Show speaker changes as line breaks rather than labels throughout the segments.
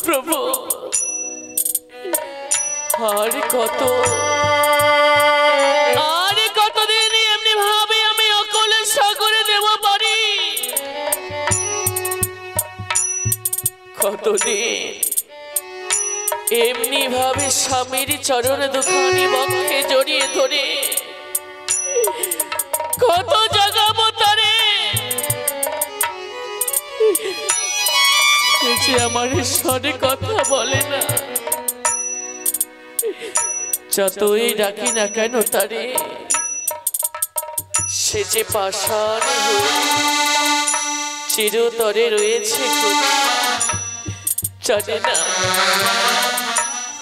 প্রভু কতদিন এমনি ভাবে আমি অকলে সাগরে দেব পারি, কতদিন এমনি ভাবে স্বামীর চরণ দুখানি বক্ষে জড়িয়ে ধরে কত জাগাবো তারে, যে আমার স্বরে কথা বলে না, যতই ডাকি না কেন তারে সে যে পাষাণ চিরতরে রয়েছে, জানে না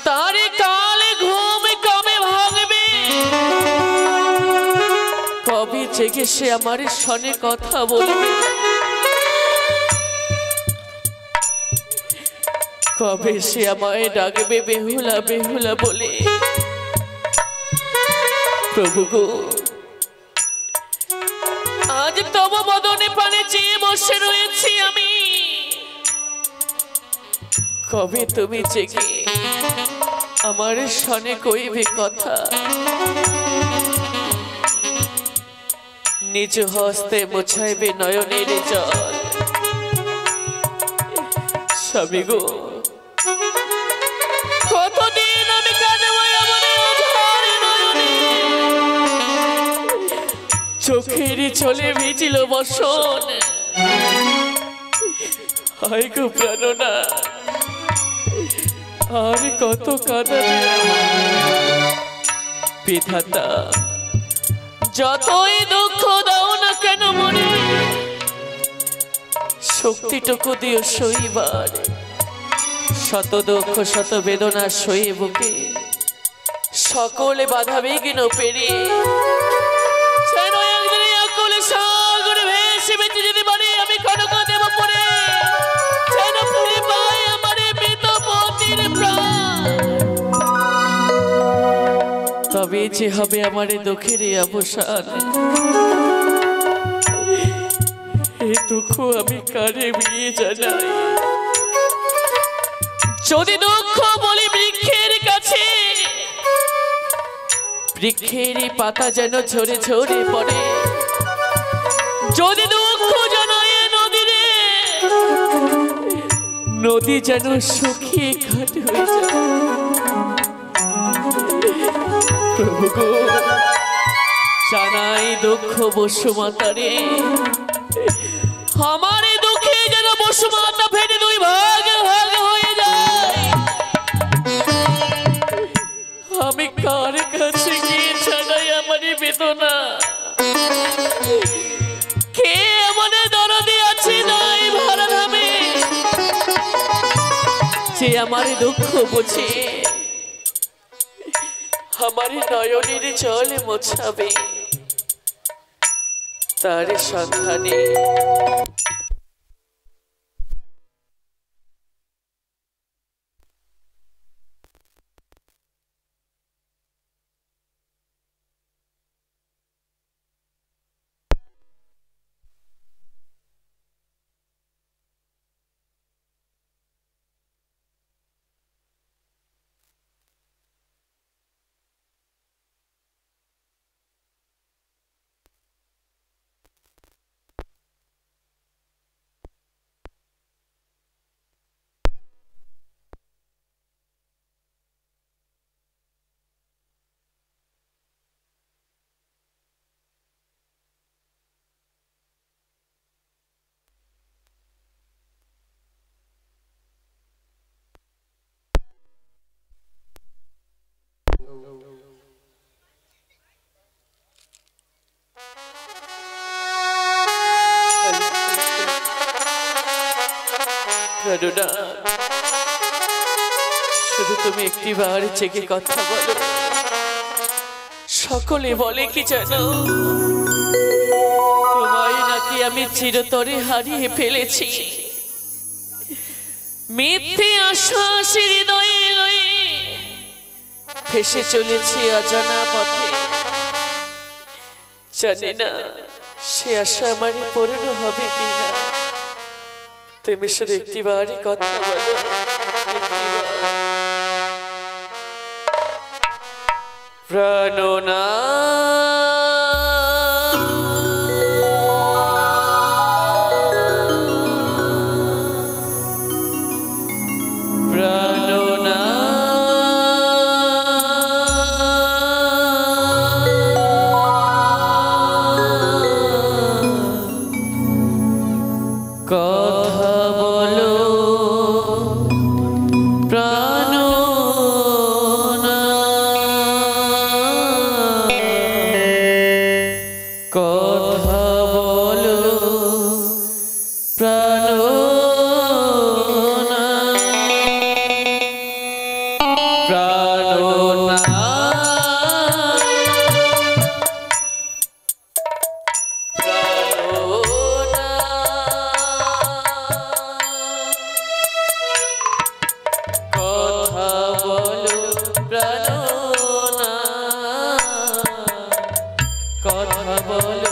তারে কালে ঘুম কবে ভাঙবে, কবে জেগে সে আমার সনে কথা বলবে, কবে সে আমায় ডাকবে বেহুলা বেহুলা বলে। প্রভু গো, আজ তব বদনে পানে চেয়ে বসে রয়েছি আমি, কবে তুমি জেগে আমার সনে কইবে কথা, নিজ হস্তে মোছাইবে নয়নের জল। স্বামী গো, কতদিন আমি কাঁদবো এমন অঝরে নয়নে, চোখের চলে ভিজিল বসন, হায় গো প্রাণনা আর কত কাঁদাবে বিধাতা, যতই দুঃখ দাও না কেন মনে, শক্তিটুকু দিও সইবার, শত দুঃখ শত বেদনা সয়ে বুকে সকলে বাধা বিঘ্ন পেরিয়ে যেন একদিন অকলে সাগরে ভেসে বেঁচে যেতে পারি আমি কনক দেব পরে, যেন ফিরে পাই আমার মৃত পতির প্রাণ, তবে যে হবে আমার দুঃখের অবসান। এই দুঃখ আমি কারে বিয়ে জানাই, যদি দুঃখ বলি বৃক্ষের কাছে, বৃক্ষের পাতা যেন ঝরে ঝরে পড়ে, যদি দুঃখ জানাই নদীরে, নদী যেন শুকিয়ে ঘাট হয়ে যায়। প্রভু গো, জানাই দুঃখ বসুমাতারে, আমার দুঃখে যেন বসুমাতা ফেটে দুই ভাগ ভাগ হয়ে যায়, আমি কার কাছে গিয়ে ছাড়াই আমার বেদনা, কে এমন দরদি আছে নাই ভাড়া নামে, যে আমার দুঃখ বুঝে আমার নয়নের জল মোছাবে, তার সন্ধানে শুধু তুমি একটি বার জেগে কথা বলো, সকলে বলে কি জানো, তোমায় নাকি আমি চিরতরে হারিয়ে ফেলেছি, মিথ্যে আশ্বাস হৃদয়ে লয়ে ভেসে চলেছি অজানা পথে। জানি না সে আশা আমার পূর্ণ হবে কিনা। তুমি শুধু একটিবারই কথা বলো, প্রাণনা কথা বলো প্রাণনা, কথা বলো প্রাণনা, প্রাণনা কথা বলো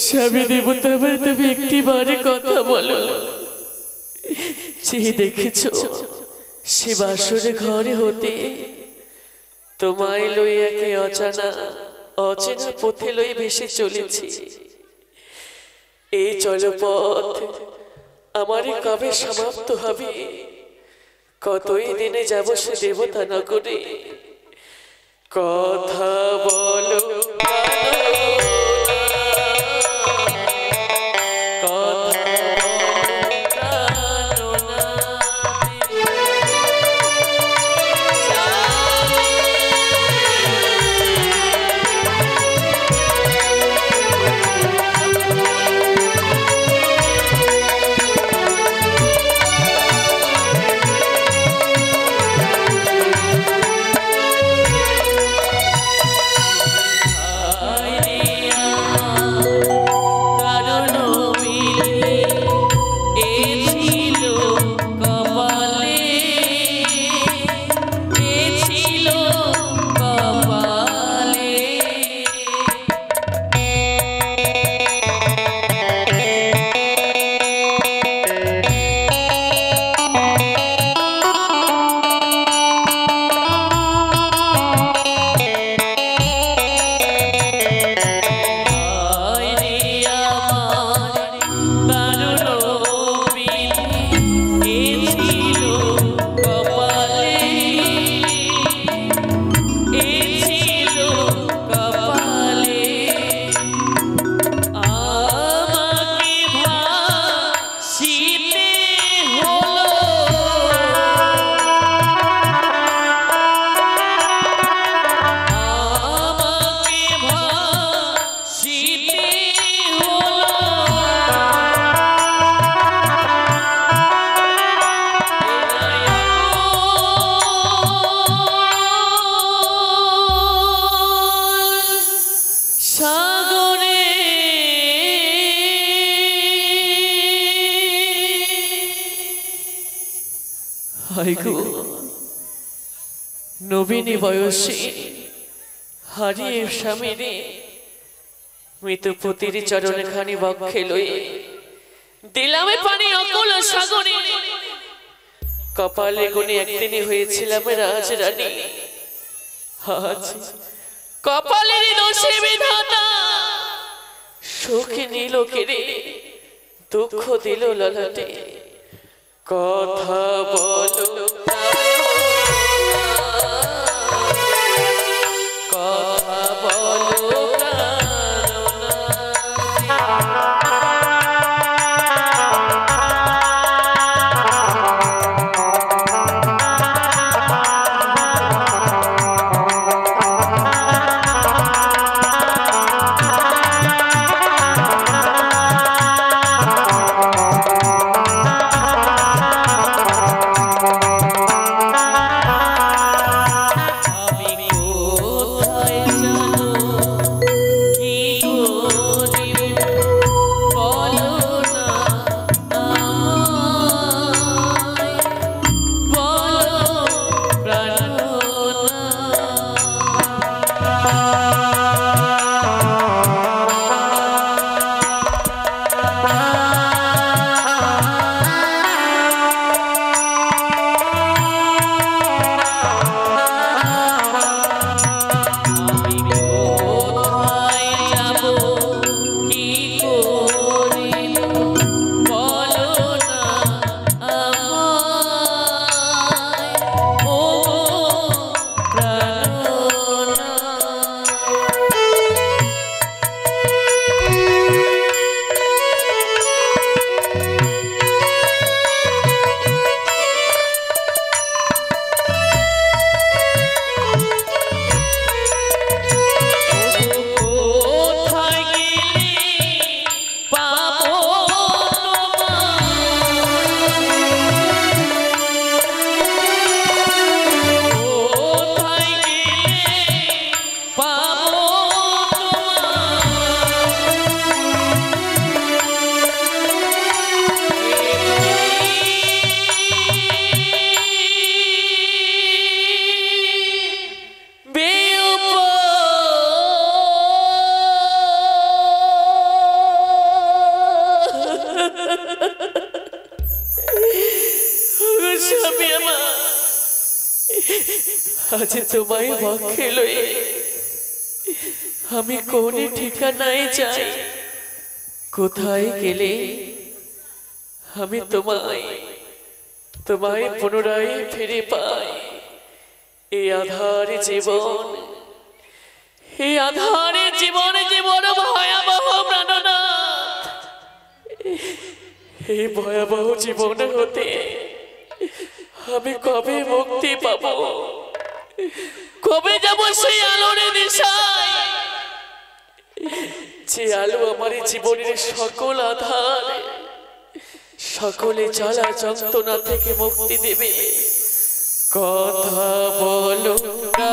স্বামী দেবতা তুমি একটি বারে কথা বলো। যে দেখেছ সে বাসরে ঘরে হতে তোমায় লইয়াকে অজানা অচেনা পথে লই ভেসে চলেছি। এই জলপথ আমারই কবে সমাপ্ত হবে? কতই দিনে যাব সে দেবতা নগরে। কথা বলো হাই গো নবীনী বয়সে হারিয়ে স্বামীরে মৃতপতির চরণে খানি বক্ষে লয়ে দিলামে পানি অকুল সাগরে কপালে গুনে একদিনই হয়েছিলাম রাজরানী আজ কপালের দোষে বিধাতা সুখে নিল কেড়ে দুঃখ দিল ললাটে কথা বলো কথা বলো আজ তোমায় বক্ষে লয়ে আমি কোন ঠিকানায় যাই কোথায় গেলে আমি তোমায় পুনরায় ফিরে পাই এই আধারে জীবন জীবন ভয়াবহ প্রাণনাথ এই ভয়াবহ জীবন হতে আমি কবে মুক্তি পাবো কবে যাব সেই আলোর দিশায় যে আলো আমার জীবনের সকল আধার সকলে জ্বালা যন্ত্রণা থেকে মুক্তি দেবে কথা বলো না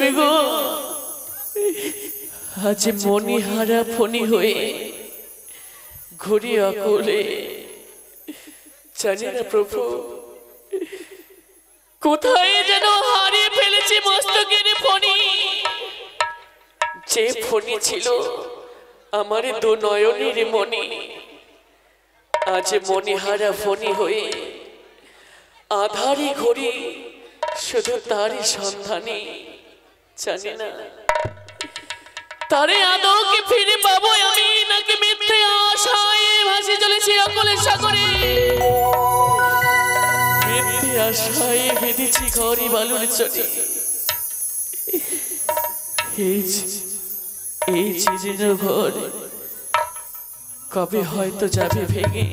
থাকবে গো আজ মনিহারা ফণি হয়ে ঘুরি অকুলে জানি না প্রভু কোথায় যেন হারিয়ে ফেলেছি মস্তকের ফণি যে ফণি ছিল আমার দু নয়নের মনি আজ মনিহারা ফণি হয়ে আধারে ঘুরি শুধু তারই সন্ধানে জানি না তারে আদৌ কি ফিরে পাবো আমি নাকি মিথ্যে আশায় ভাসি চলেছি অকলের সাগরে মিথ্যে আশায় বেঁধেছি ঘরে বালুর চরে এই জীর্ণ ঘর কবে হয়তো যাবে ভেঙে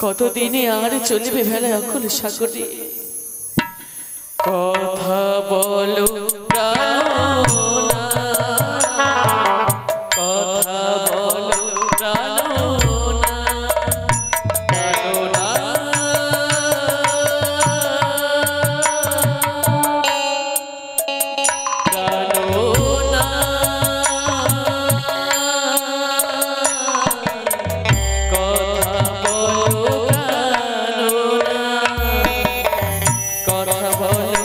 কতদিনে আর চলবে ভেলা অকলের সাগরে কথা বলো প্রাণনা কথা বলো প্রাণনা প্রাণনা প্রাণনা কথা বলো প্রাণনা কথা বলো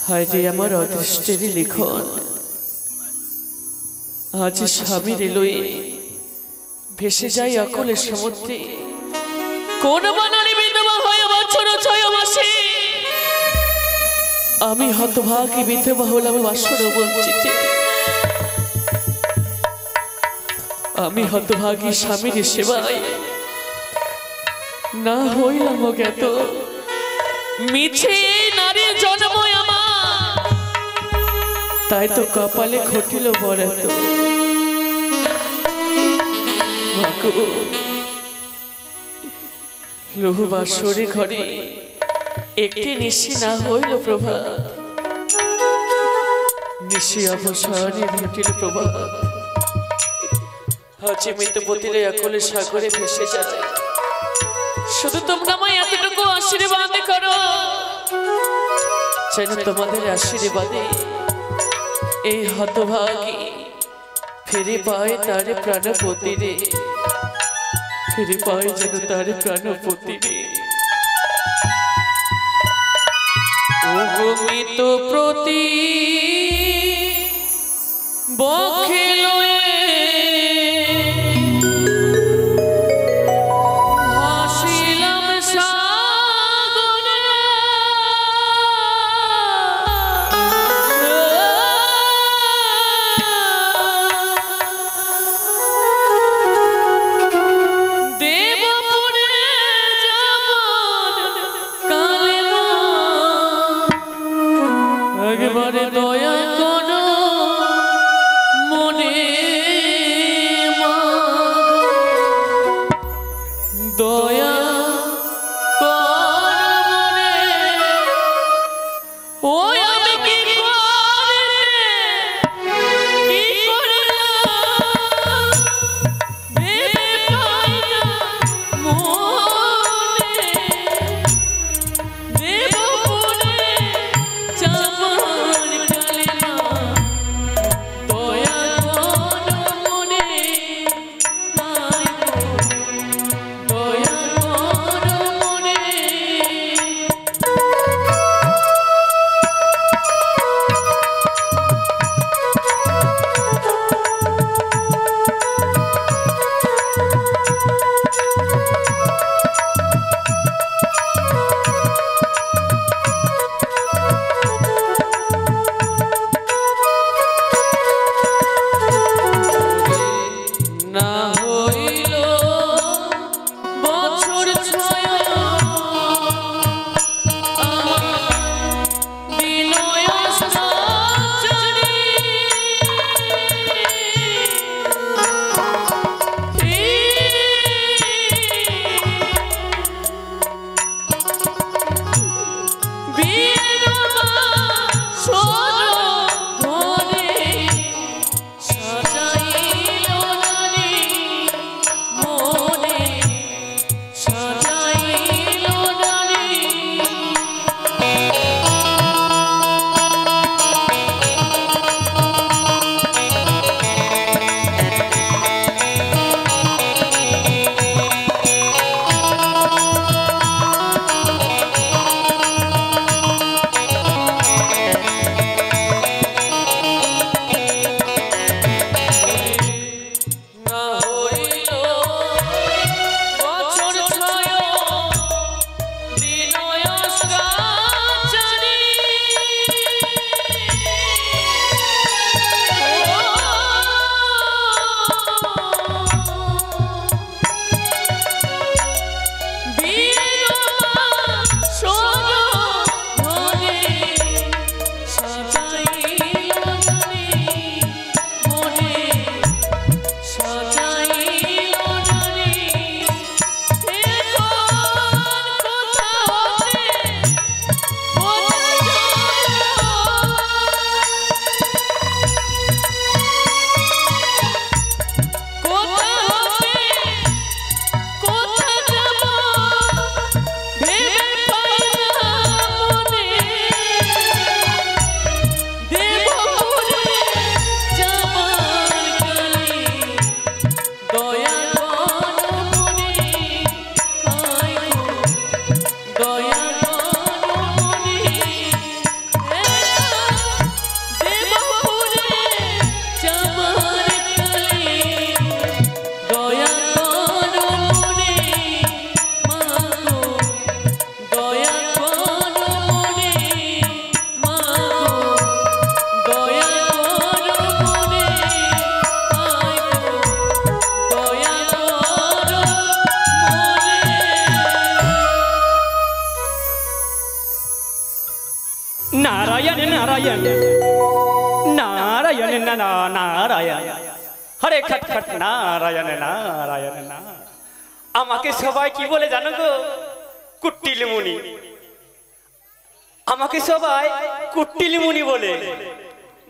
হায় রে আমার অদৃষ্টের লিখন আজ স্বামীর লয়ে ভেসে যাই অকলের সমুদ্রে কোন বনারে বিধবা হয়ে বছর 6 মাসে আমি হতভাগী বিধবা হলাম বাসর বঞ্চিতে আমি হতভাগী স্বামীর সেবায় না হইলাম জ্ঞাত মিছে নারীর জন্ম আমার তাই তো কপালে ঘটিল বরাত লৌহ বাসরে ঘরে একটি নিশি না হইল প্রভাত নিশি অবসানে ঘটিল প্রভাত হচ্ছে মৃত্যুপতিরে অকলের সাগরে ভেসে যায় শুধু তোমরা আমায় এতটুকু আশীর্বাদ করো যেন তোমাদের আশীর্বাদে এই হতভাগী ফিরে পায় তার প্রাণপতি রে ফিরে পায় যেন তার প্রাণপতি রে ও মৃত প্রতি বক্ষে লয়ে দয়া করো মনে দয়া করো মনে ওই আমি কি
नारायण नारायण नारायण नारायण हरे खट खट नारायण नारायण नारायण আমাকে সবাই কি বলে জানো গো কুট্টিল মুনি আমাকে সবাই কুট্টিল মুনি বলে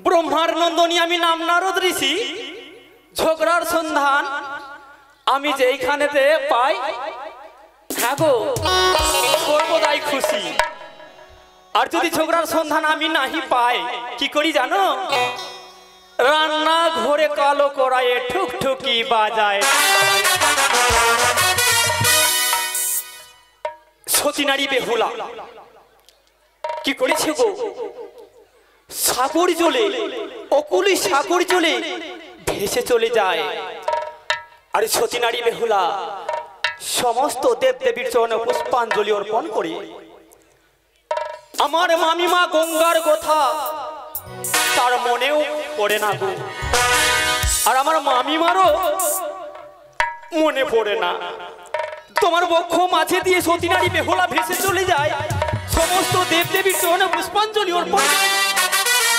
ব্রহ্মার নন্দনী আমি নাম নারদ ঋষি ঝগড়ার সন্ধান আমি যেইখানেতে পাই হ্যাঁ গো সর্বদাই খুশি আর যদি ঝগড়ার সন্ধান আমি নাহি পাই কি করি জানো রান্না ঘরে কালো কড়াইয়ে ঠুকঠুকি বাজায় সতী নারী বেহুলা কি করেছে গো সাগর জলে অকুলি সাগর জলে ভেসে চলে যায় আর সতী নারী বেহুলা সমস্ত দেব দেবীর চরণে পুষ্পাঞ্জলি অর্পণ করে আমার মামিমা গঙ্গার কথা তার মনেও পড়ে না গো আর আমার মামিমারও মনে পড়ে না তোমার বক্ষ মাঝে দিয়ে সতী নারী বেহুলা ভেসে চলে যায় সমস্ত দেবদেবীর চরণে পুষ্পাঞ্জলি অর্পণ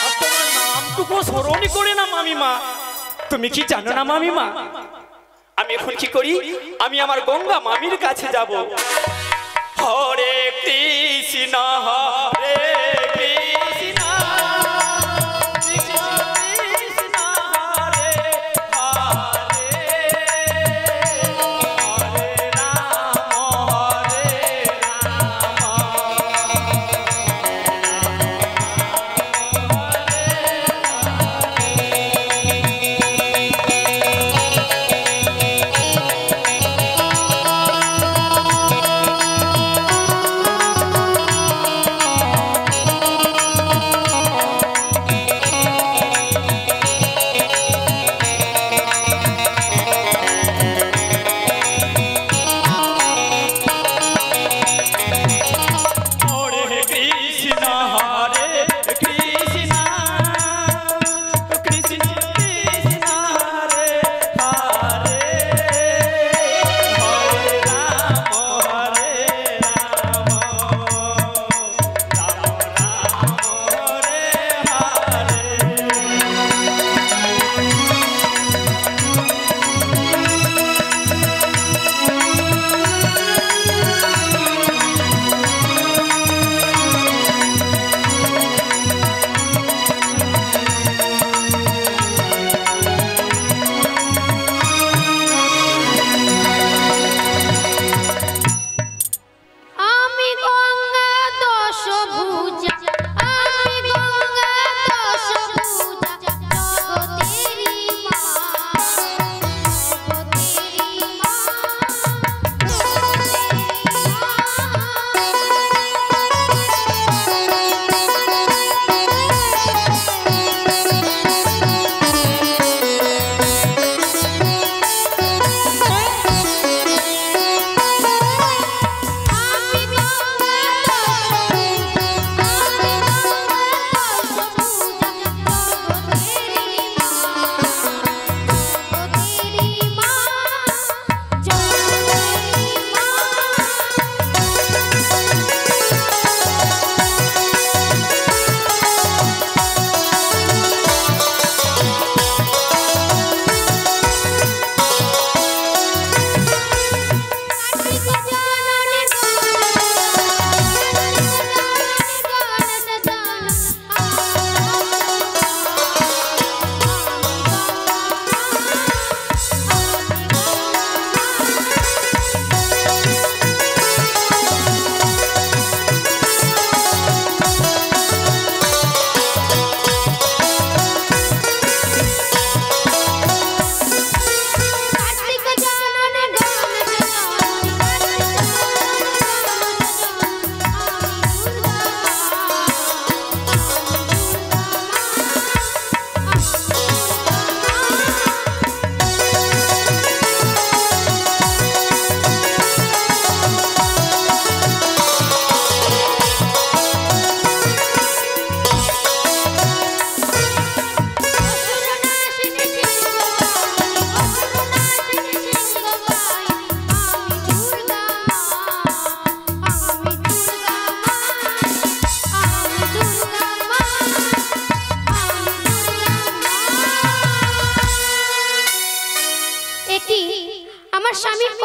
আর তোমার নামটুকু স্মরণই করে না মামিমা তুমি কি জানো না মামিমা আমি এখন কি করি আমি আমার গঙ্গা মামির কাছে যাব হরে কৃষ্ণ হরে কৃষ্ণ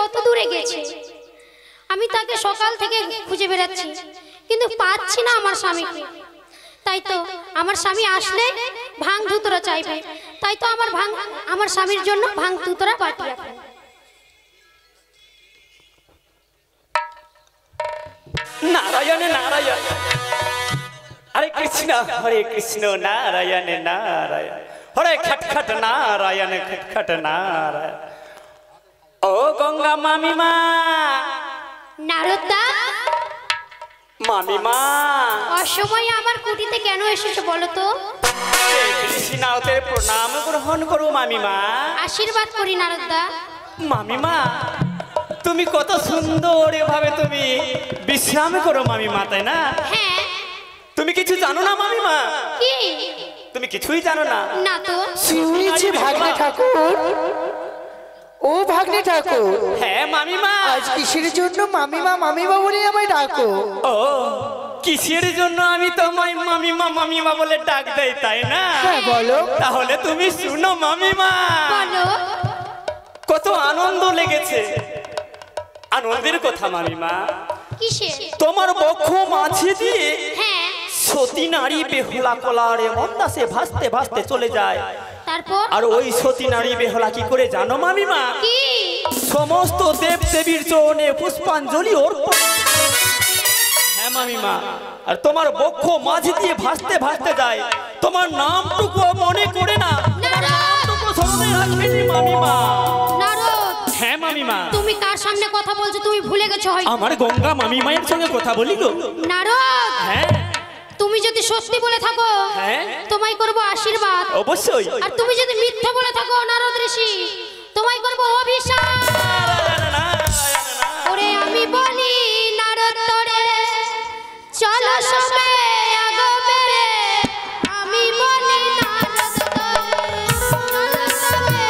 কত দূরে গেছে। আমি তাকে সকাল থেকে খুঁজে বেড়াচ্ছি, কিন্তু পাচ্ছি না আমার স্বামীকে। তাই তো আমার স্বামী আসলে ভাং ধুতরা চাইবে, তাই তো আমার স্বামীর জন্য ভাং ধুতরা পাঠিয়ে।
নারায়ণ নারায়ণ, হরে কৃষ্ণ নারায়ণ নারায়ণ, হরে খটখট নারায়ণ খটখট নারায়ণ। ও গঙ্গা মামিমা,
নারদা
মামিমা,
অসময়ে আমার কুটিতে কেন এসেছো বলো তো?
কৃষ্ণাওতে প্রণাম গ্রহণ করো মামিমা।
আশীর্বাদ করি নারদা।
মামিমা, তুমি কত সুন্দর এভাবে তুমি বিশ্রাম করো মামিমা, তাই না?
হ্যাঁ।
তুমি কিছু জানো না মামিমা?
কি?
তুমি কিছুই জানো না?
না তো।
শুনেছি ভাগ্নে ঠাকুর। ও ভাগ্নে ঠাকুর,
হ্যাঁ মামিমা।
আজ কিসের জন্য মামিমা মামিমা বলে আমায় ডাকো?
ও কিসের জন্য আমি তোমায় মামিমা মামিমা বলে ডাক দেই, তাই না?
হ্যাঁ বলো।
তাহলে তুমি শুনো মামিমা।
বলো।
কত আনন্দ লেগেছে, আনন্দের কথা মামিমা।
কিসের?
তোমার বক্ষ মাঝে দিয়ে
হ্যাঁ।
সতী নারী বেহুলা কলারে মন্দাসে ভাসতে ভাসতে চলে যায়।
তারপর?
আর ওই সতী নারী বেহুলা কি করে জানো মামিমা?
কি?
সমস্ত দেব দেবীর চরণে পুষ্পাঞ্জলি অর্পণ। হ্যাঁ মামিমা, আর তোমার বক্ষ মাঝে দিয়ে ভাসতে ভাসতে যায়, তোমার নামটুকু মনে করে না, তোমার নামটুকু স্মরণে রাখেনি মামিমা।
নারদ।
হ্যাঁ মামিমা।
তুমি কার সামনে কথা বলছো তুমি ভুলে গেছো হয়তো।
আমার গঙ্গা মামিমায়ের সঙ্গে কথা বলি গো।
নারদ।
হ্যাঁ।
তুমি যদি সত্যি বলে থাকো
হ্যাঁ
তোমায় করব আশীর্বাদ।
অবশ্যই।
আর তুমি যদি মিথ্যা বলে থাকো নারদ ঋষি, তোমায় করব অভিশাপ। ওরে আমি বলি নারদ তোরে চলো সবে আগবে, আমি বলি নারদ তোরে চলো সবে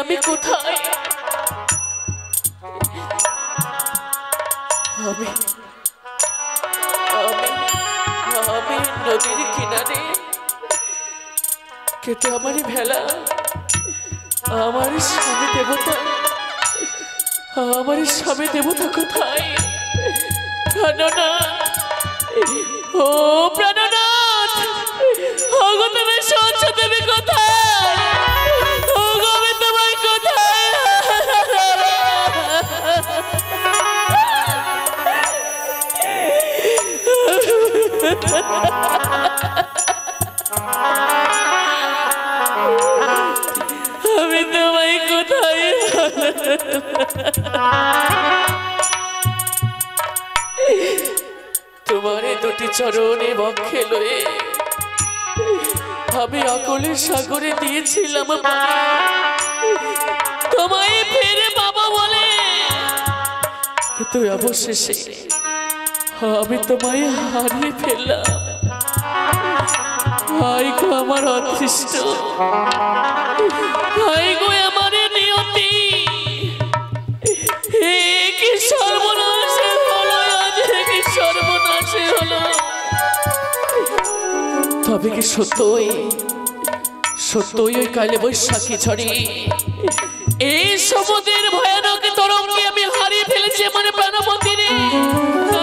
আমি কোথায়? আমি নদীর কিনারে, কিন্তু আমার ভেলা, আমার স্বামী দেবতা, আমার স্বামী দেবতা কোথায়? প্রাণনাথ, ও প্রাণনাথ, ওগো তুমি শুনছো? তুমি কোথায়? ওগো আমি তোমায় কোথায়? আমি তোমায় কোথায়? তোমার দুটি চরণে বক্ষে লয়ে আমি আকুলের সাগরে দিয়েছিলাম তোমায় ফিরে পাবো বলে, কিন্তু অবশেষে আমি তোমায় হারিয়ে ফেললাম। হাই গো আমার অদৃষ্ট, হাই গো আমার নিয়তি, কি সর্বনাশে হলো আজ, কি সর্বনাশে হলো। তবে কি সত্যই সত্যই ওই কালে বৈশাখী ঝড়ে এই সমুদ্রের ভয়ানক তরঙ্গে আমি হারিয়ে ফেলেছি আমার প্রাণপতি রে?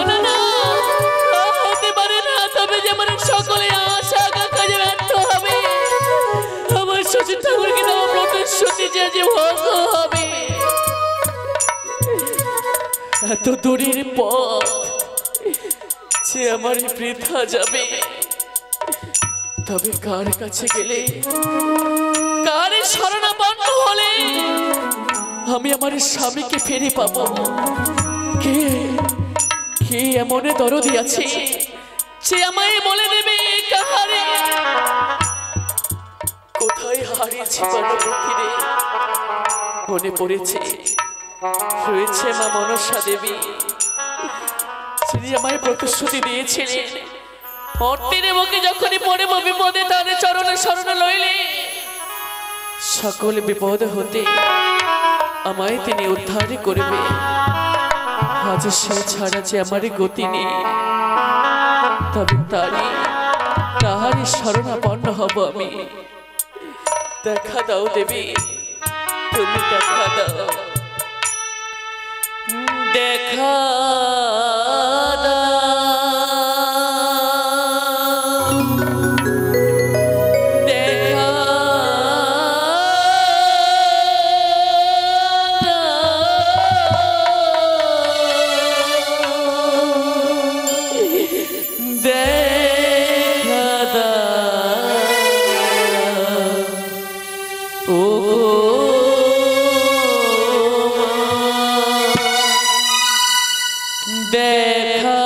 না না, হতে পারে না। তবে যেমন সকলে আশা আকাঙ্ক্ষা যে ব্যর্থ হবে, আমার শ্বশুর ঠাকুর কিনা আমার প্রতিশ্রুতি যে ভঙ্গ হবে। এত দূরের পথ যে আমার বৃথা যাবে, তবে কার কাছে গেলে, কার শরণাপন্ন হলে আমি আমার স্বামীকে ফিরে পাবো? কে কে এমন দরদি আছে যে আমায় বলে দেবে কাহারে কোথায় হারিয়েছি প্রাণপতি রে? মনে পড়েছে, রয়েছে মা মনসা দেবী, যিনি আমায় প্রতিশ্রুতি দিয়েছিলেন মর্তের মুখে যখনই পড়ব বিপদে তার চরণে শরণ লইলে সকল বিপদ হতে আমায় তিনি উদ্ধার করবে। আজ সে ছাড়া যে আমার গতি নেই, তবে তাহারই শরণাপন্ন হব আমি। দেখা দাও দেবী, তুমি দেখা দাও, দেখা দেখা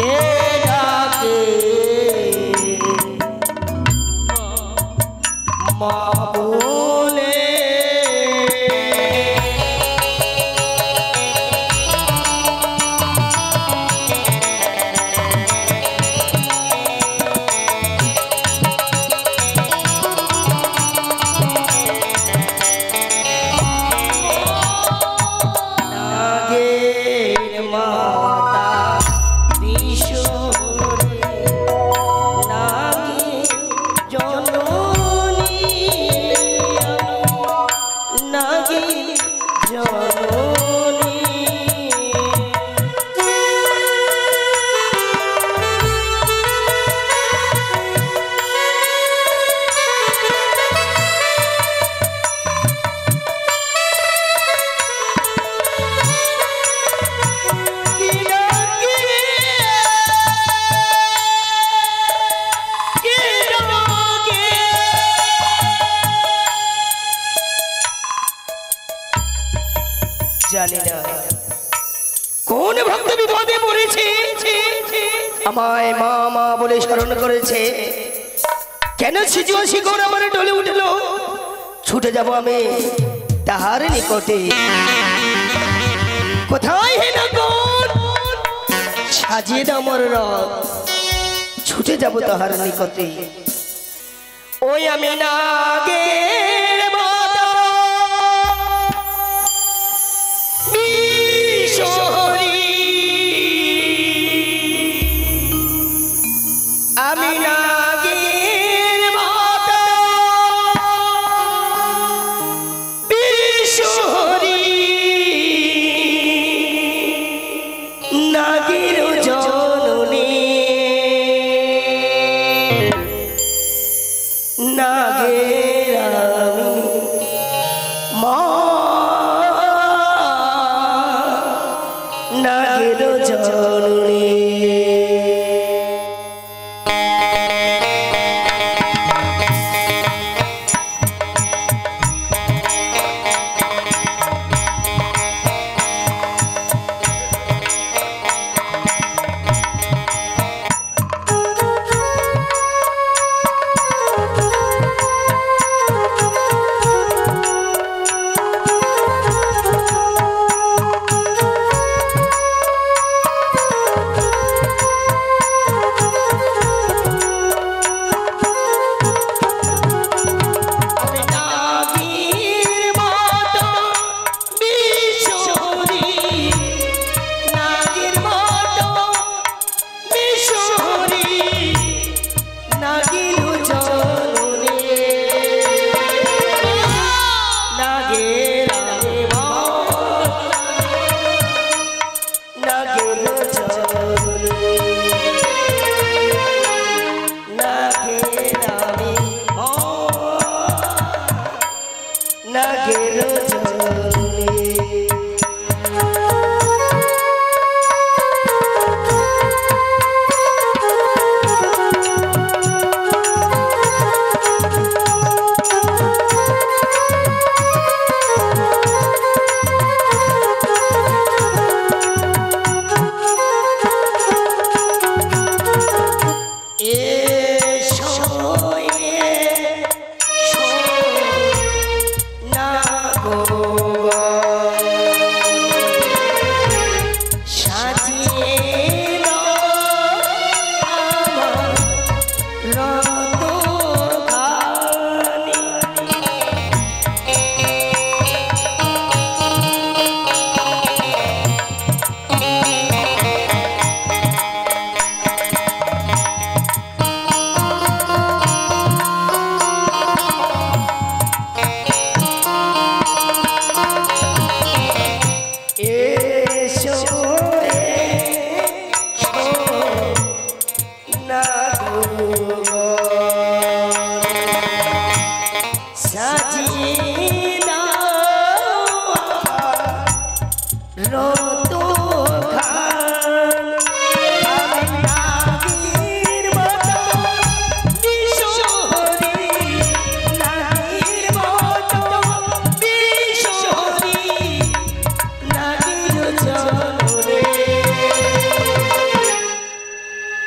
কে ডাকে মা বলে জানি না কোন ভক্ত বিপদে পড়েছে আমায় মা মা বলে স্মরণ করেছে। কেন শিজুয়া শিকর আমার ডলে উঠলো, ছুটে যাব আমি তাহার নিকটে। কোথায় হে নগর সাজিয়ে দাও মোর রথ, ছুটে যাব তাহার নিকটে। ওই আমি নাগে আমি নাগের মাতা বিশ্বহরি, নাগের জননী নাগের আমি মা, নাগের জননী।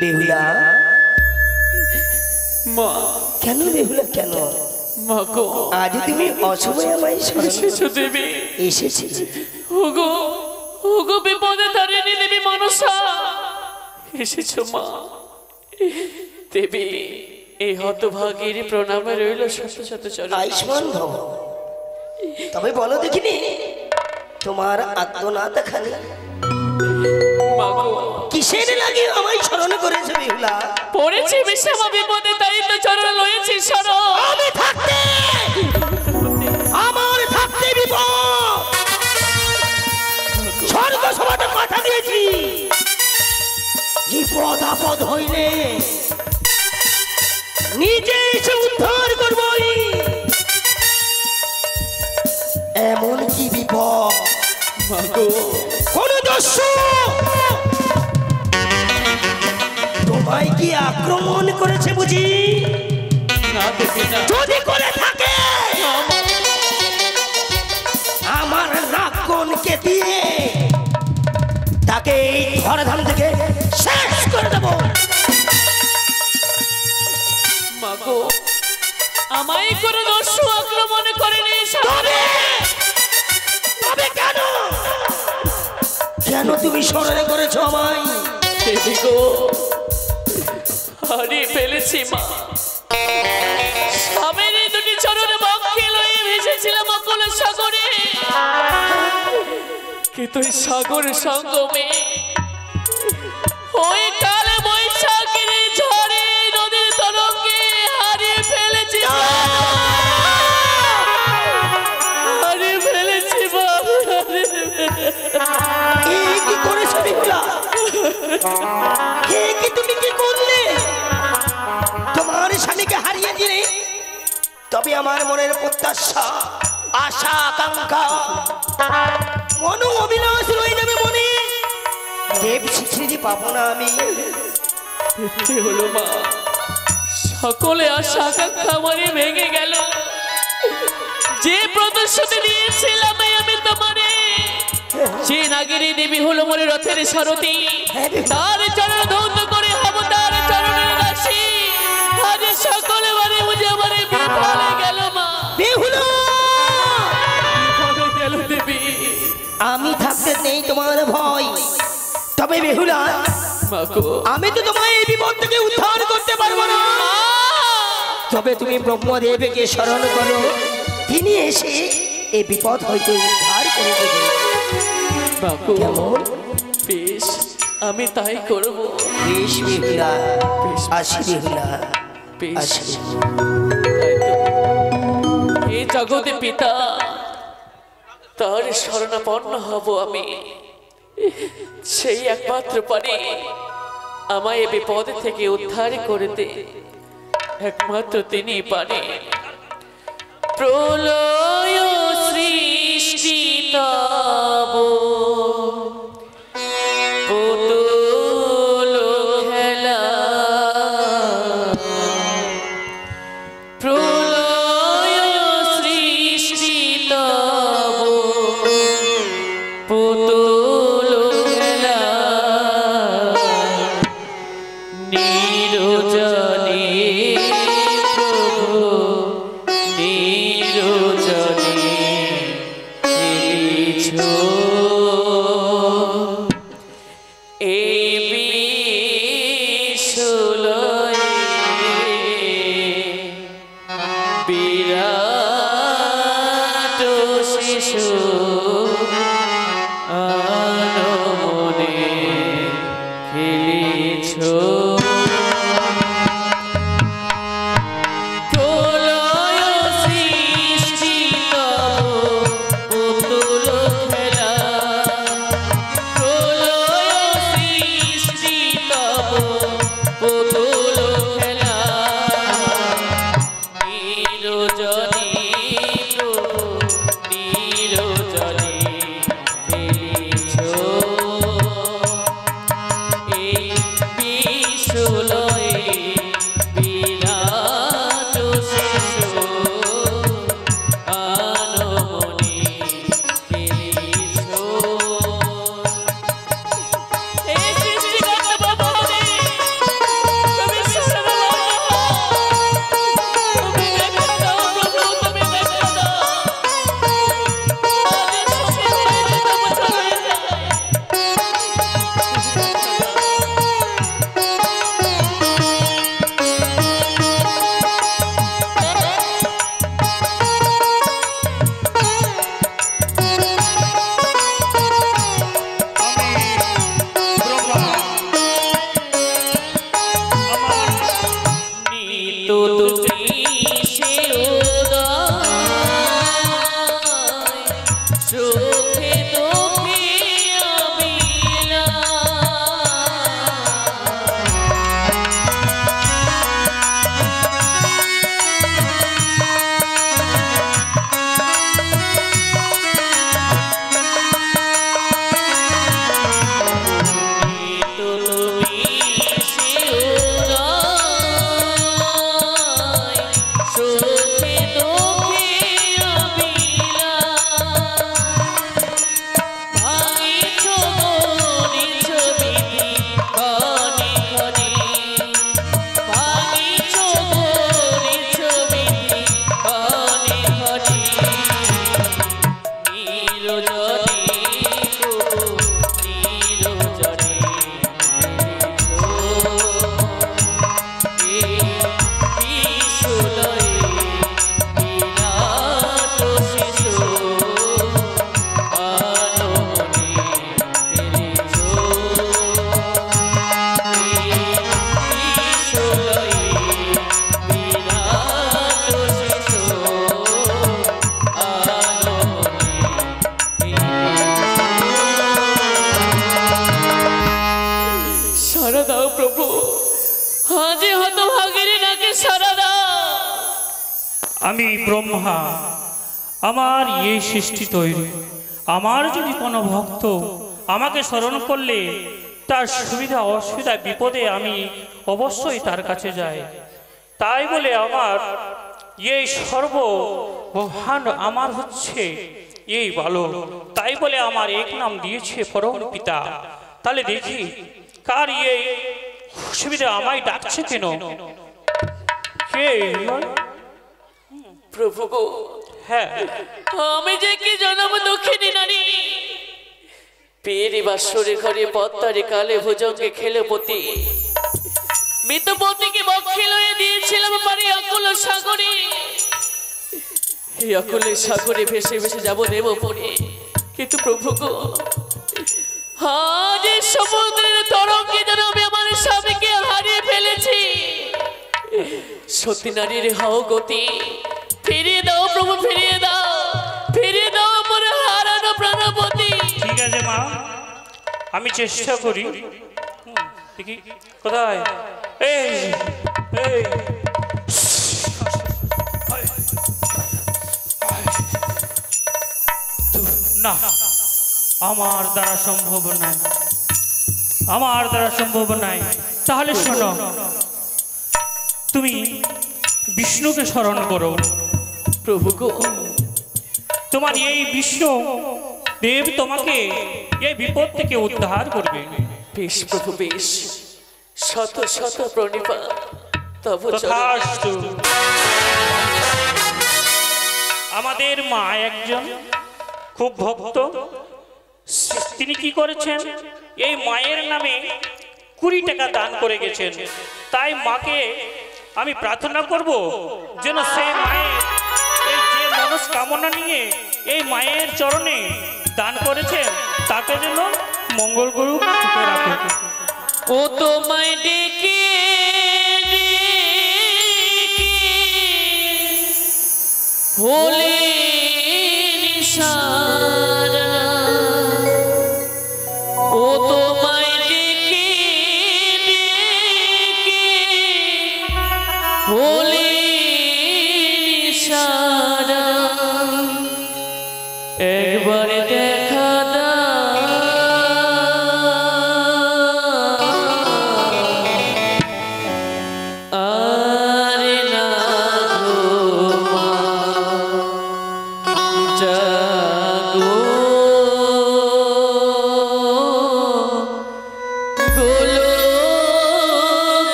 বেহুলা,
মা,
কেন বেহুলা কেন?
মা গো,
আজ তুমি অসময়ে আমায় স্মরণ
এসেছো দেবী।
এসেছি।
ওগো, ওগো বিপদে তারিণী দেবী মনসা, এসেছো মা। দেবী, এই হতভাগীর প্রণামে রইল শত শত চরণ।
আয়ুষ্মান ভব। তবে বলো দেখিনি, তোমার আত্মনাথ খানি
মা গো,
কিসের লাগে আমায় স্মরণ করেছে বেহুলা?
পড়েছি বিষম বিপদে, তাই তো চরণ লয়েছি শরণ।
আমি থাকতে, আমার থাকতে বিপদ। স্বর্গ সভাটা কথা দিয়েছি, বিপদ আপদ হইলে নিজে এসে উদ্ধার করবই। এমন কি বিপদ,
মা গো,
কোন দস্যু তোমায় কি আক্রমণ করেছে বুঝি?
না দেবী না।
যদি করে থাকে
না, মা।
আমার নাকনকে দিয়ে তাকে এই ধরাধাম থেকে শেষ করে দেব।
মা গো, আমায় কোনো দস্যু আক্রমণ করেনি।
তবে তবে কেন কেন তুমি স্মরণে করেছো আমায়?
দেবী গো, হারিয়ে ফেলেছি মা। স্বামীর এই দুটি চরণে বক্ষে লয়ে ভেসেছিলাম অকল সাগরে, কিন্তু এই সাগর সঙ্গমে ওই কালে বৈশাখের ঝড়ে নদীর তরঙ্গে হারিয়ে ফেলেছি মা। হারিয়ে ফেলেছি মা।
এই কি করেছো বিহুলা? কি তুমি কি করলে? তোমার স্বামীকে হারিয়ে দিলে, তবে আমার মনের প্রত্যাশা, আশা, আকাঙ্ক্ষা, মনো অভিলাষ রয়ে যাবে মনে। দেব স্বীকৃতি পাবো না আমি।
কি হলো মা? সকলে আশা আকাঙ্ক্ষা আমারই ভেঙে গেল। যে প্রদর্শনী দিয়েছিলাম আমি তোমারে, যে নাগিনী দেবী হলো মোরে রথের সারথি, তার চরণ ধৌত করে হব তার চরণের দাসী। আজ সকলে বারে বুঝে আমারে বিফলে গেল মা।
বেহুলা,
বিফলে গেল দেবী।
আমি থাকতে নেই তোমার ভয়। তবে বেহুলা,
মা গো,
আমি তো তোমায় এই বিপদ থেকে উদ্ধার করতে পারবো না। তবে তুমি ব্রহ্মদেবকে স্মরণ করো, তিনি এসে এই বিপদ হইতে উদ্ধার করে দেবে।
মা গো,
কেমন?
বেশ, আমি তাই করব।
বেশ বেহুলা, আসি বেহুলা,
বেশ,
আসি।
তাই তো। এই জগতে পিতা, তার শরণাপন্ন হব আমি। সেই একমাত্র পারে আমায় এ বিপদ থেকে উদ্ধার করতে। একমাত্র তিনি পারে। প্রলয় সৃষ্টি তব পুতুল খেলা, প্রলয় সৃষ্টি তব পুতুল খেলা, নিরজনে প্রভু নিরজনে খেলিছো। এই বিশ্বলয়ে বিরাট শিশু আনমনে খেলিছো। প্রলয় সৃষ্টি তব পুতুল খেলা, প্রলয় সৃষ্টি তব পুতুল খেলা, নিরজনে প্রভু নিরজনে খেলিছো। এই বিশ্বলয়ে বিরাট শিশু আনমনে খেলিছো। হে সৃষ্টিকর্তা ভগবানে, তো তুমি সে উদয় সুখে দুঃখে অবিলা
আমি ব্রহ্মা, আমার এই সৃষ্টি তৈরি। আমার যদি কোনো ভক্ত আমাকে স্মরণ করলে তার সুবিধা অসুবিধা বিপদে আমি অবশ্যই তার কাছে যাই। তাই বলে আমার এই সর্বভান আমার হচ্ছে এই বালক, তাই বলে আমার এক নাম দিয়েছে পরম পিতা। তাহলে দেখি কার এই সুবিধা আমায় ডাকছে কেন? কে?
প্রভু গো,
হ্যাঁ,
আমি যে কি জনম দুঃখিনী নারী, পেরে বাসরে ঘরে পদ্মারে কালে ভুজঙ্গে খেলপতি মৃতপতিকে বক্ষে লয়ে দিয়েছিলাম পারি অকুল সাগরে। এই অকুলের সাগরে ভেসে ভেসে যাব দেব পরে, কিন্তু প্রভু গো, আজ এই সমুদ্রের তরঙ্গে যেন আমি আমার স্বামীকে হারিয়ে ফেলেছি। সতী নারীর হাও গতি, ফিরিয়ে দাও প্রভু, ফিরিয়ে দাও, ফিরিয়ে দাও আমার হারানো প্রাণপতি।
ঠিক আছে মা, আমি চেষ্টা করি। দেখি কোথায়? এই এই না, আমার দ্বারা সম্ভব নয়, আমার দ্বারা সম্ভব নয়। তাহলে শোনো, তুমি বিষ্ণুকে স্মরণ করো।
প্রভু গো,
তোমার এই বিষ্ণু দেব তোমাকে এই বিপদ থেকে উদ্ধার করবে।
বেশ প্রভু বেশ, শত শত প্রণিপাত তব চরণে।
তথাস্তু। আমাদের মা একজন খুব ভক্ত, তিনি কি করেছেন, এই মায়ের নামে 20 টাকা দান করে গেছেন। তাই মাকে আমি প্রার্থনা করব যেন সেই মায়ের এই যে মনস্কামনা নিয়ে এই মায়ের চরণে দান করেছেন তাকে যেন মঙ্গল করুক, সুখে রাখুক।
ও তোমায় ডেকে হলে নিশারা, ও তোমায় ডেকে হলে নিশারা, একবারে দেখা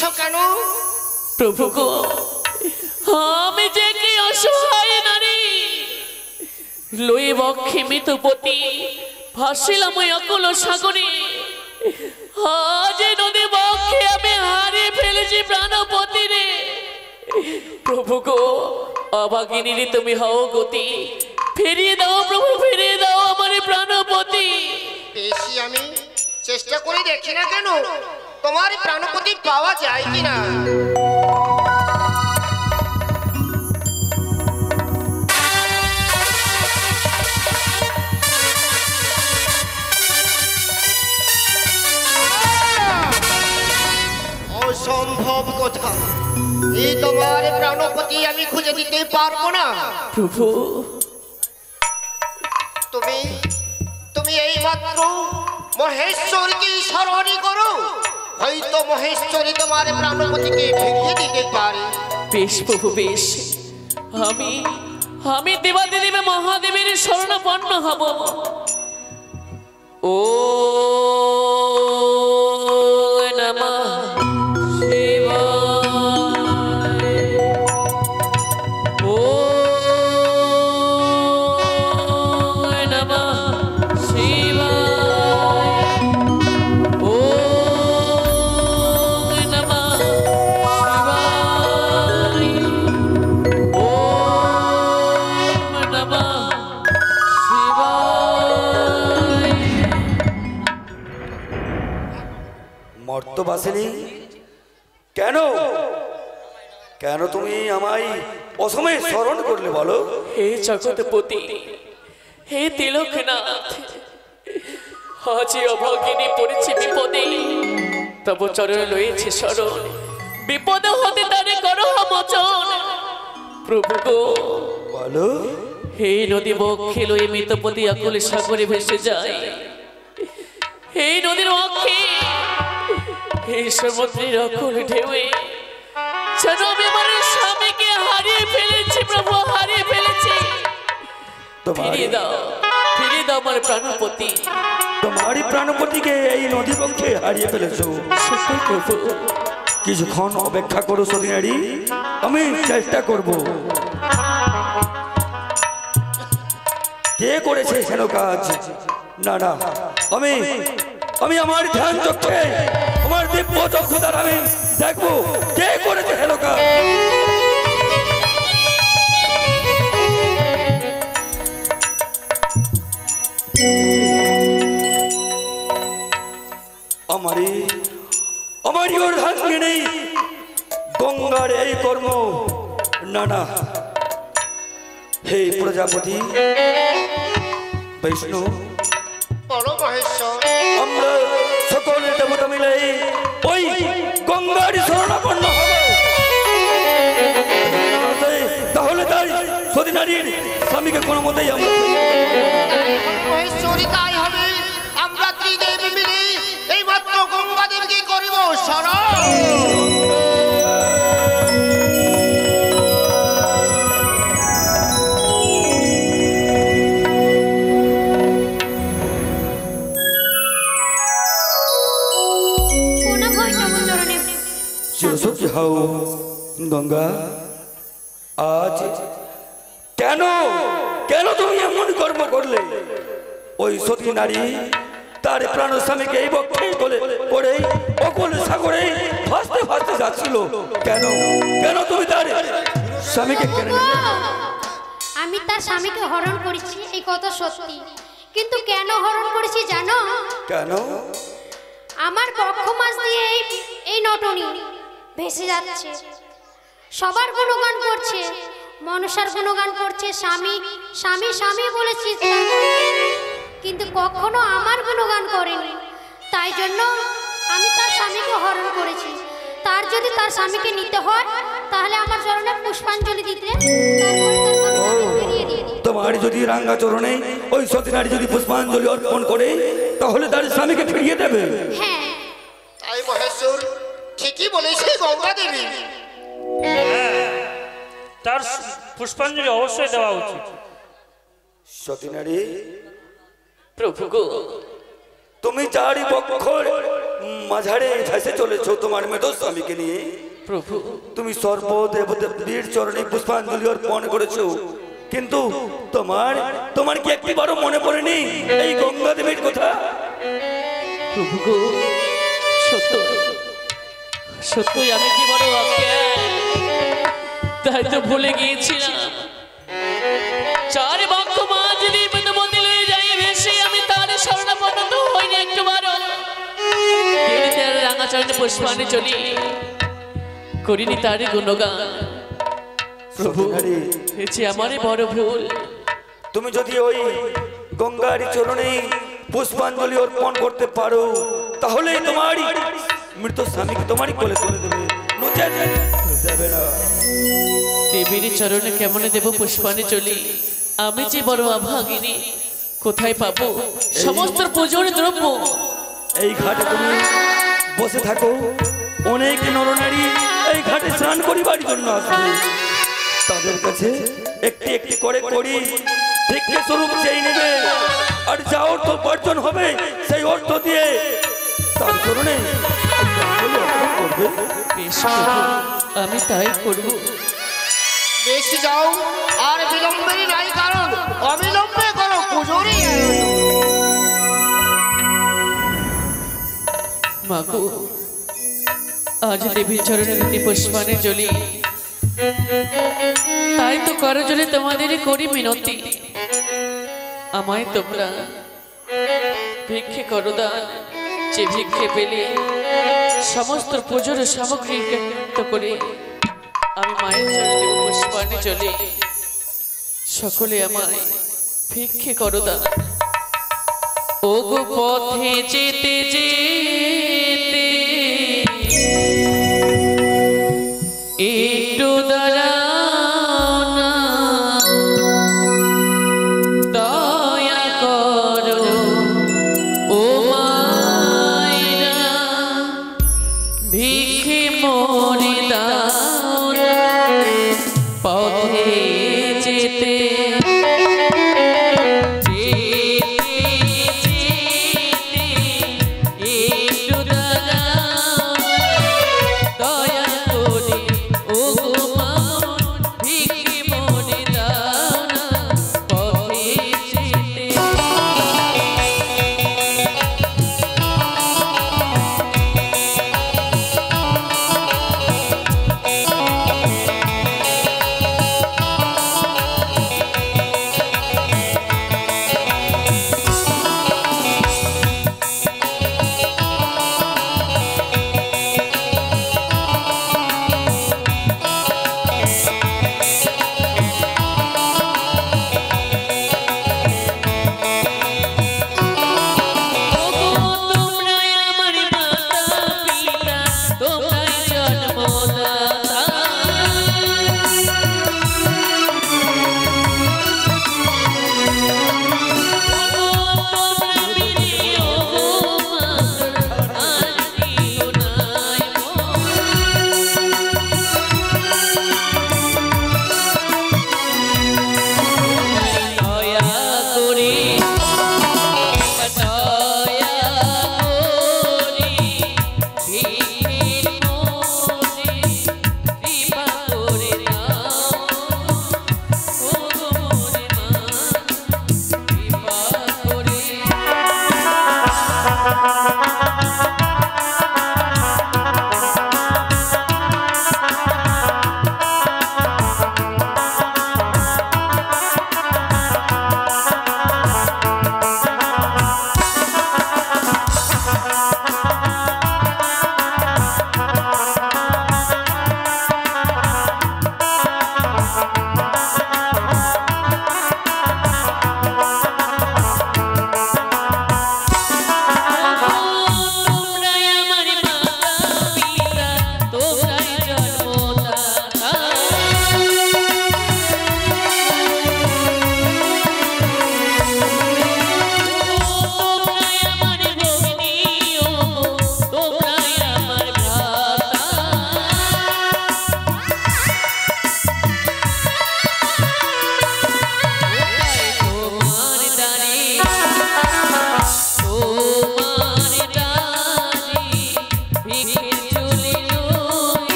কাঁদছ কেন?
প্রভু গো, আমি যে কি অসহায় নারী, লই বক্ষে মৃতপতি ভাসিলাম ওই অকুল সাগরে। আজ এই নদী বক্ষে আমি হারিয়ে ফেলেছি প্রাণপতি রে। প্রভু গো, অভাগিনী তুমি হও গতি, ফিরিয়ে দাও প্রভু, ফিরিয়ে দাও আমার প্রাণপতি।
বেশি আমি চেষ্টা করে দেখি না কেন তোমার প্রাণপতি পাওয়া যায় কিনা। অসম্ভব কথা, এই তোমার প্রাণপতি আমি খুঁজে দিতে পারবো না।
প্রভু,
তুমি তুমি এই মাত্র মহেশ্বরকে স্মরণ করো, হয়তো মহেশ্বরী তোমার প্রাণপতিকে ফিরিয়ে দিতে পারে।
বেশ প্রভু বেশ, আমি আমি দেবাদিদেব মহাদেবের শরণাপন্ন হব। ও নমঃ শিবায়, ও নমঃ শিবায়, ও নমঃ শিবায়, ও নমঃ শিবায়।
মর্তবাসিনী, কেন কেন তুমি আমায় অসময়ে স্মরণ করলে বলো?
হে জগৎপতি, হে তিলকনাথ, আজ অভাগিনী পড়েছে বিপদে, তব চরণ লয়েছে শরণ, বিপদ হতে তারে করো মোচন। প্রভু গো,
বলো।
হে নদী বক্ষে লয়ে মৃতপতি আকুল সাগরে ভেসে যায়, হে নদীর বক্ষে, হে সমুদ্রের অকুল ঢেউয়ে যেন আমি আমার স্বামীকে হারিয়ে ফেলেছি প্রভু, হারিয়ে ফেলেছি। ফিরিয়ে দাও, ফিরিয়ে দাও আমার প্রাণপতি।
তোমারই প্রাণপতিকে এই নদী পক্ষে হারিয়ে ফেলেছো।
সত্যি প্রভু,
কিছুক্ষণ অপেক্ষা করো সতীনারী, আমি চেষ্টা করব। কে করেছে হেন কাজ? না না, আমি আমি আমার ধ্যান চক্ষে, আমার দিব্য চক্ষু দ্বারা আমি দেখবো কে করেছে হেন কাজ। আমারই আমারই ওর ভাগ্যে নেই গঙ্গার এই কর্ম। না না, হে প্রজাপতি বিষ্ণু,
বলো মহেশ্বর,
আমরা সকলের দেবতা মিলে ওই গঙ্গার শরণাপন্ন হব। তাহলে তাই সতীনারীর স্বামীকে কোনো মতেই আমরা
মহেশ্বরী তাই হবে। আমরা ত্রিদেবী মিলে এই মাত্র গঙ্গা দেবীকে করিব শরণ।
চিরসুখী হও গঙ্গা। আজ কেন কেন তুমি এমন কর্ম করলে? ওই সতী নারী তার প্রাণ স্বামীকে এই বক্ষে করে অকুল সাগরে ভাসতে ভাসতে যাচ্ছিল। কেন কেন তুমি তার স্বামীকে কেড়ে নিলে?
আমি তার স্বামীকে হরণ করেছি, এই কথা সত্যি, কিন্তু কেন হরণ করেছি জানো?
কেন?
আমার বক্ষ মাস দিয়ে এই নটনি ভেসে যাচ্ছে, সবার গুণগান করছে, মনসার গুণগান করছে, স্বামী স্বামী স্বামী বলে চিৎকার করছে, কিন্তু কখনো আমার গুণগান করেনি। তাই জন্য আমি তার স্বামীকে হরণ করেছি। তার যদি তার স্বামীকে নিতে হয় তাহলে আমার চরণে পুষ্পাঞ্জলি দিতে,
তোমার যদি রাঙ্গা চরণে ওই সতী নারী যদি পুষ্পাঞ্জলি অর্পণ করে তাহলে তার স্বামীকে ফিরিয়ে দেবে।
হ্যাঁ,
তাই মহেশ্বর ঠিকই বলেছে গঙ্গা দেবী।
তার পুষ্পাঞ্জলি অবশ্যই দেওয়া উচিত।
সতী নারী,
প্রভু গো,
তুমি যারই পক্ষ মাঝারে ভেসে চলেছো তোমার মেধো স্বামীকে নিয়ে।
প্রভু
তুমি সর্বদেবদেবীর চরণে পুষ্পাঞ্জলি অর্পণ করেছো, কিন্তু তোমার কি একটিবারও মনে পড়েনি এই গঙ্গা দেবীর কথা?
প্রভু গো, সত্যই আমি যে বড় অজ্ঞান, তাই তো ভুলে গিয়েছিলাম। চার বাক্য মা যদি মধুমতি লয়ে যাই ভেসে, আমি তার শরণাপন্ন হইনি একটুবারও। রাঙা চরণে পুষ্পাঞ্জলি চলি করিনি তার গুণগান। প্রভু এছে আমারই বড় ভুল।
তুমি যদি ওই গঙ্গার চরণে পুষ্পাঞ্জলি অর্পণ করতে পারো, তাহলে তোমারই মৃত স্বামীকে তোমারই কোলে তুলে দেবে, নচেৎ দেবে না।
দেবীর চরণে কেমনে দেব পুষ্পাঞ্জলি? আমি যে বড় অভাগিনী, কোথায় পাবো সমস্ত পুজোর দ্রব্য?
এই ঘাটে তুমি বসে থাকো, অনেক নরনারী এই ঘাটে স্নান করিবার জন্য আসবে। তাদের কাছে একটি একটি করে করি ভিক্ষে স্বরূপ চেয়ে নেবে, আর যা অর্থ উপার্জন হবে সেই অর্থ দিয়ে তার চরণে করবে।
বেশ প্রভু, আমি তাই করব।
বেশি যাও, আর বিলম্বেরই নাই কারণ, অবিলম্বে করো পুজোরই আয়োজন।
মাগো, আজ দেবীর চরণে নিতে পুষ্পাঞ্জলি, তাই তো করজোরে তোমাদের করি মিনতি। আমায় তোমরা ভিক্ষে করো দান, যে ভিক্ষে পেলে সমস্ত পুজোর সামগ্রী একত্রিত করে আমি মায়ের চরণে দেব পুষ্পাঞ্জলি। সকলে আমায় ভিক্ষে করো দান। ও গো পথে যেতে যেতে একটু দাঁড়াও না, দয়া করো ও মায়েরা, ভিক্ষে মোরে দাও না, পথে যেতে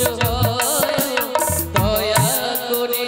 হয় দয়া করে।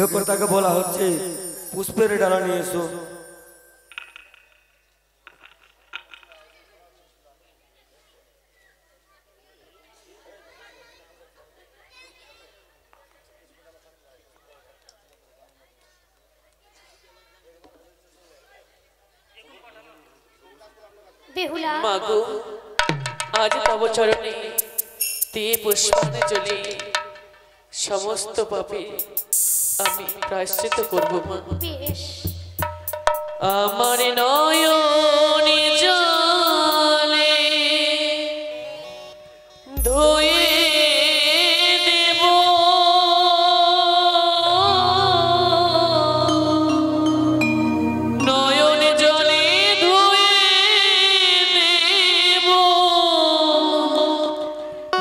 গৃহকর্তাকে বলা হচ্ছে পুষ্পের ডালা নিয়ে এসো।
বেহুলা
মাগো আজ তব চরণে দিয়ে পুষ্পাঞ্জলি সমস্ত পাপে আমি প্রায়শ্চিত্ত করব মা।
বেশ
আমার নয়নে জলে ধুয়ে দেব নয়নে জলে ধুয়ে দেব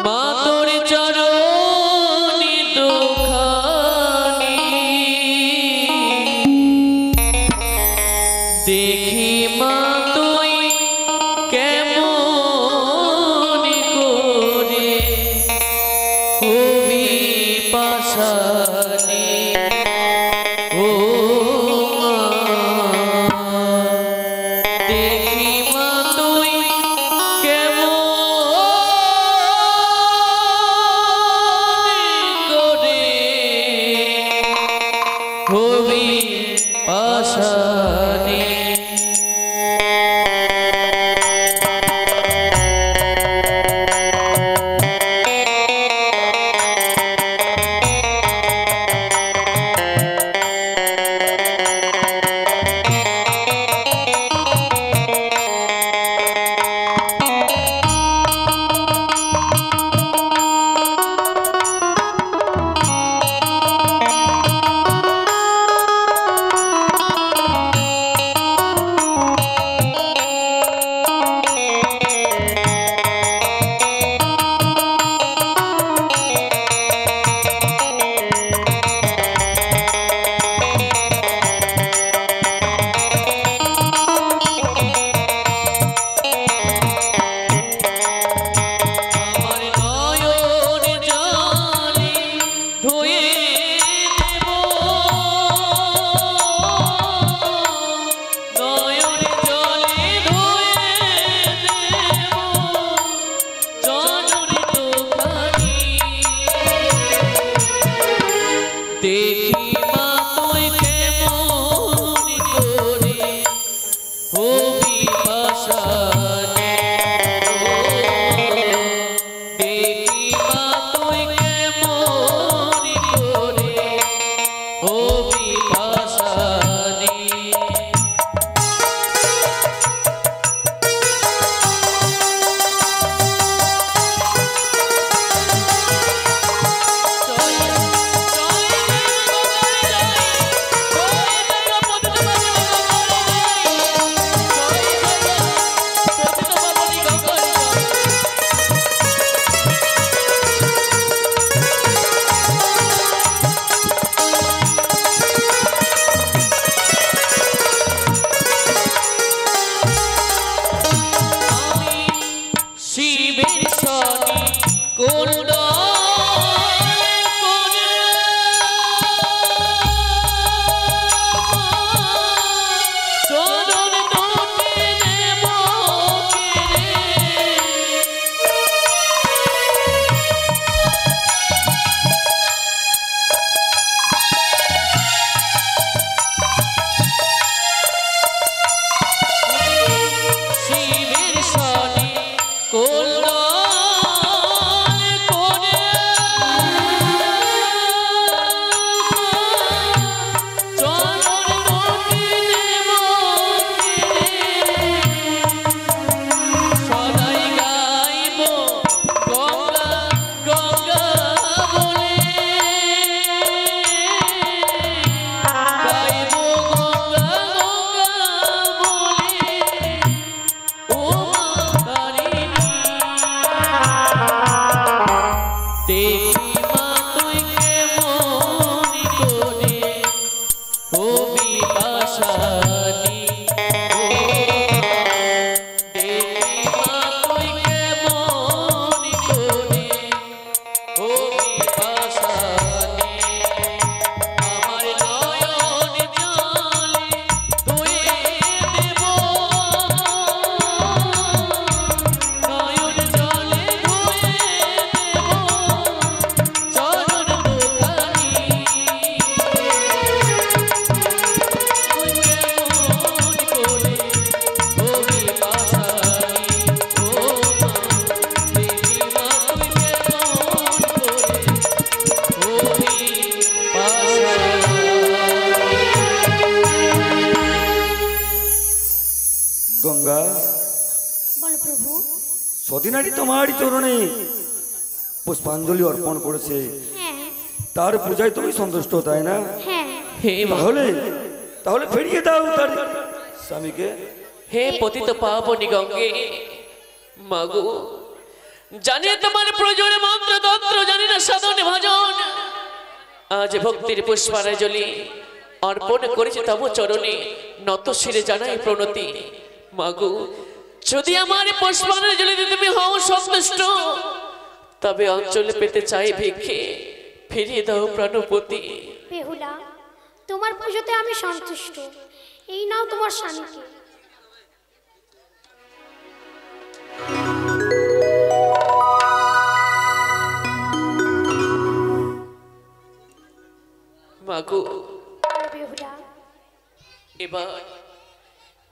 মা তোর চরণে দুখানি দেখি মা তুই কেমন করে হবি পাশানি ও মা দেখি মা তুই কেমন করে হবি পাশানি।
সতীনারী তোমারই চরণে পুষ্পাঞ্জলি অর্পণ করেছে,
হ্যাঁ
তার পূজায় তুমি সন্তুষ্ট, তাই না?
হ্যাঁ
হে মা,
তাহলে তাহলে ফিরিয়ে দাও তার স্বামীকে।
হে পতিত পাবনি গঙ্গে, মাগো জানি তোমার প্রয়োজনে মন্ত্র তন্ত্র, জানি না সাধন ভজন, আজ ভক্তির পুষ্পাঞ্জলি অর্পণ করেছে তব চরণে, নত শিরে জানাই প্রণতি। মাগো যদি আমার পুষ্পাঞ্জলিতে তুমি হও সন্তুষ্ট, তবে অঞ্চলে পেতে চাই ভিক্ষে, ফিরিয়ে দাও প্রাণপতি।
বেহুলা, তোমার পুজোতে আমি সন্তুষ্ট, এই নাও তোমার স্বামীকে।
মাগো
বেহুলা,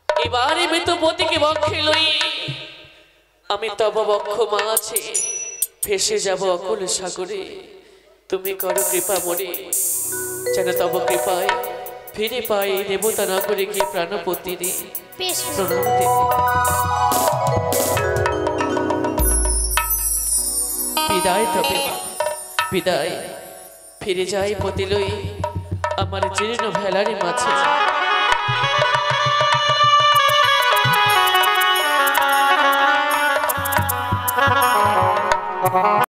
এবারে মৃতপতিকে বক্ষে লই আমি তব বক্ষ মাঝে ভেসে যাব অকুল সাগরে। তুমি করো কৃপা মনে, যেন তব কৃপায় ফিরে পাই দেবতা না করে গিয়ে প্রাণপতি রে।
বেশ
প্রণাম দেবী। বিদায় তবে মা, বিদায়। ফিরে যাই পতি লই আমার জীর্ণ ভেলারি মাঝে।